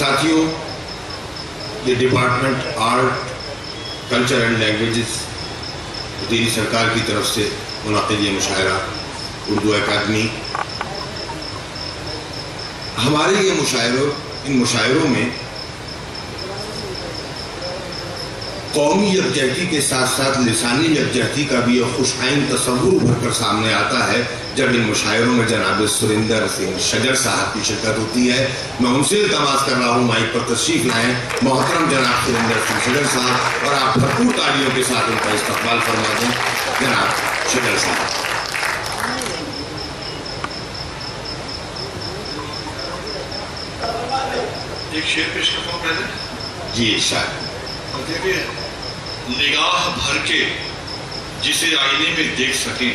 ساتھیوں، یہ department art culture and languages Delhi سرکار کی طرف سے منعقد یہ مشاعرہ اردو اکیڈمی، ہمارے یہ ان مشاعروں میں قومی یکجہتی کے ساتھ ساتھ لسانی یکجہتی کا بھی ایک خوش آئند تصور ابھر کر سامنے آتا ہے جب ان مشاعروں میں جناب سریندر سنگھ شجر صاحب کی شرکت ہوتی ہے۔ میں ان سے التماس کر رہا ہوں مائک پر تشریف لائیں محترم جناب سریندر سنگھ شجر صاحب، اور آپ بھرپور تالیوں کے ساتھ ان کا استقبال فرما دیں جناب شجر صاحب۔ ایک شعر پیش کرتا ہوں پہلے جی ارشاد۔ نگاہ بھر کے جسے آئینے میں دیکھ سکیں،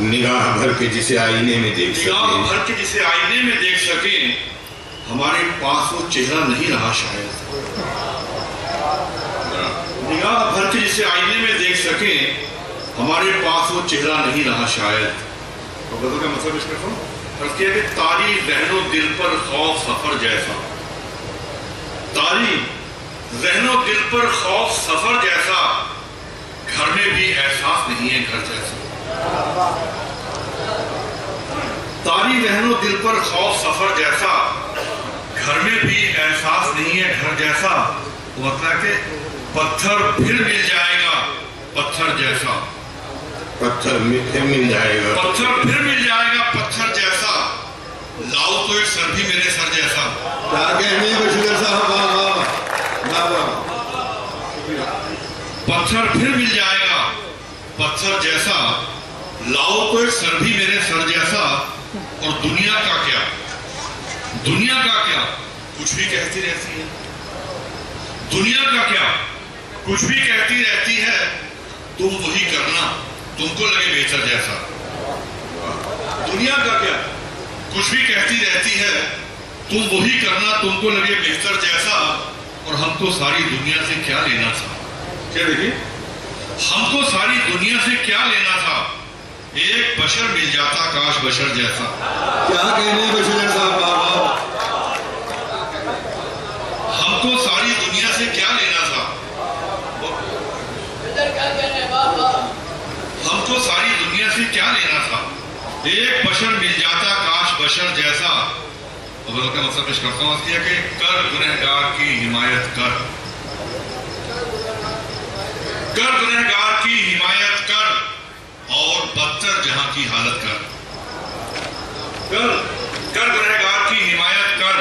نگاہ بھر کے جسے آئینے میں دیکھ سکیں، نگاہ بھر کے جسے آئینے میں دیکھ سکیں، ہمارے پاس وہ چہرہ نہیں رہا شاید۔ نگاہ بھر کے جسے آئینے میں دیکھ سکیں، ہمارے پاس وہ چہرہ نہیں رہا شاید۔ اور غزل کا مطلب اس کا عرض کیا کہ طاری ذہن و دل پر خوف سفر جیسا، طاری ذہن و دل پر خوف سفر جیسا، گھر میں بھی احساس نہیں ہے گھر جیسا۔ طاری ذہن و دل پر خوف سفر جیسا، گھر میں بھی احساس نہیں ہے گھر جیسا۔ مطلب کہ پتھر پھر مل جائے گا پتھر جیسا، پتھر پھر مل جائے گا، پتھر پھر مل جائے گا پتھر جیسا، لاؤ تو ایک سر بھی میرے سر جیسا۔ کیا کہنے کو شجر صاحب، پتھر پھر مل جائے گا پتھر جیسا، لاؤ تو ایک سر بھی میرے سر جیسا۔ اور دنیا کا کیا، دنیا کا کیا کچھ بھی کہتی رہتی ہے، دنیا کا کیا کچھ بھی کہتی رہتی ہے، تم وہی کرنا تم کو لگے بہتر جیسا۔ دنیا کا کیا کچھ بھی کہتی رہتی ہے، تم وہی کرنا تم کو لگے بہتر جیسا۔ اور ہم کو ساری دنیا سے کیا لینا تھا، کیا دیکھیں، ہم کو ساری دنیا سے کیا لینا تھا، ایک بشر مل جاتا کاش بشر جیسا۔ کیا کہنے کو شجر صاحب، ہم کو ساری دنیا سے کیا لینا تھا، ہم کو ساری دنیا سے کیا لینا تھا، ایک بشر مل جاتا کاش بشر جیسا۔ غزل کا مطلب پیش کرتا ہوں اس کیا کہ کر گنہگار کی حمایت کر، کر گنہگار کی حمایت کر اور بدتر جہاں کی حالت کر، کر گنہگار کی حمایت کر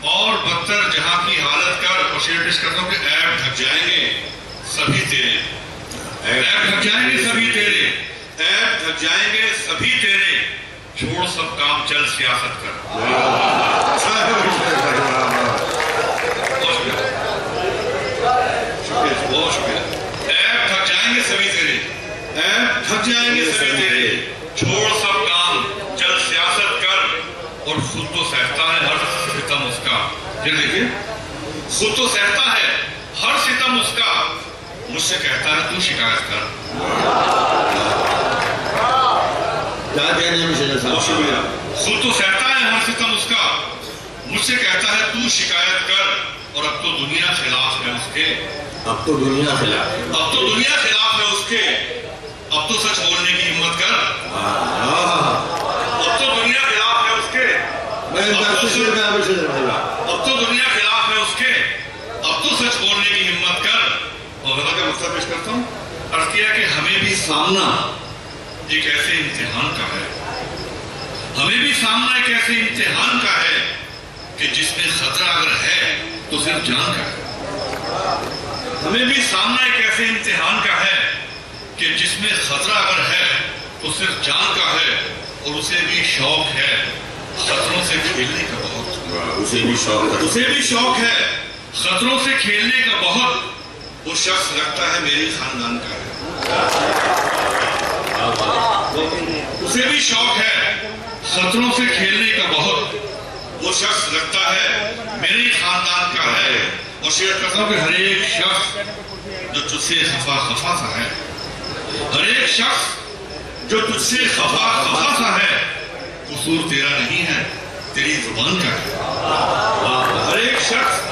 اور بدتر جہاں کی حالت کر۔ اور شعر پیش کرتا ہوں کہ عیب ڈھک جائیں گے سبھی تیرے، عیب ڈھک جائیں گے سبھی تیرے، عیب ڈھک جائیں گے سبھی تیرے، چھوڑ سب کام چل سیاست کر۔ بہت شکریہ۔ عیب ڈھک جائیں گے سبھی تیرے، عیب ڈھک جائیں گے سبھی تیرے، چھوڑ سب کام چل سیاست کر۔ اور خود تو سہتا ہے ہر ستم اس کا، یہ دیکھیں، خود تو سہتا ہے ہر ستم اس کا، مجھ سے کہتا ہے تو شکایت کر۔ کیا کہنے میں شجر صاحب، شکریہ۔ خود تو سہتا ہے ہر ستم اس کا، مجھ سے کہتا ہے تو شکایت کر۔ اور اب تو دنیا خلاف ہے اس کے، اب تو دنیا خلاف ہے، اب تو دنیا خلاف ہے اس کے، اب تو سچ بولنے کی ہمت کر۔ اب تو دنیا خلاف ہے اس کے، اب تو دنیا خلاف ہے اس کے، اب تو سچ بولنے کی ہمت کر۔ اور غزل کا مطلب پیش کرتا ہوں، عرض کیا کہ ہمیں بھی سامنا ایک ایسے امتحان کا ہے، ہمیں بھی سامنا ایک ایسے امتحان کا ہے کہ جس میں خطرہ اگر ہے تو صرف جان کا ہے۔ ہمیں بھی سامنا ایک ایسے امتحان کا ہے کہ جس میں خطرہ اگر ہے تو صرف جان کا ہے۔ اور اسے بھی شوق ہے خطروں سے کھیلنے کا بہت، اسے بھی شوق ہے، اسے بھی شوق ہے خطروں سے کھیلنے کا بہت۔ وہ شخص لگتا ہے میرے خاندان کا ہے، اسے بھی شوق ہے خطروں سے کھیلنے کا بہت۔ وہ شخص لگتا ہے میرے خاندان کا ہے۔ اور شیئر کرتا ہوں کہ ہر ایک شخص جو تجھ سے خفا خفا سا ہے، ہر ایک شخص جو تجھ سے خفا خفا سا ہے، قصور تیرا نہیں ہے تیری زبان کا ہے۔ ہر ایک شخص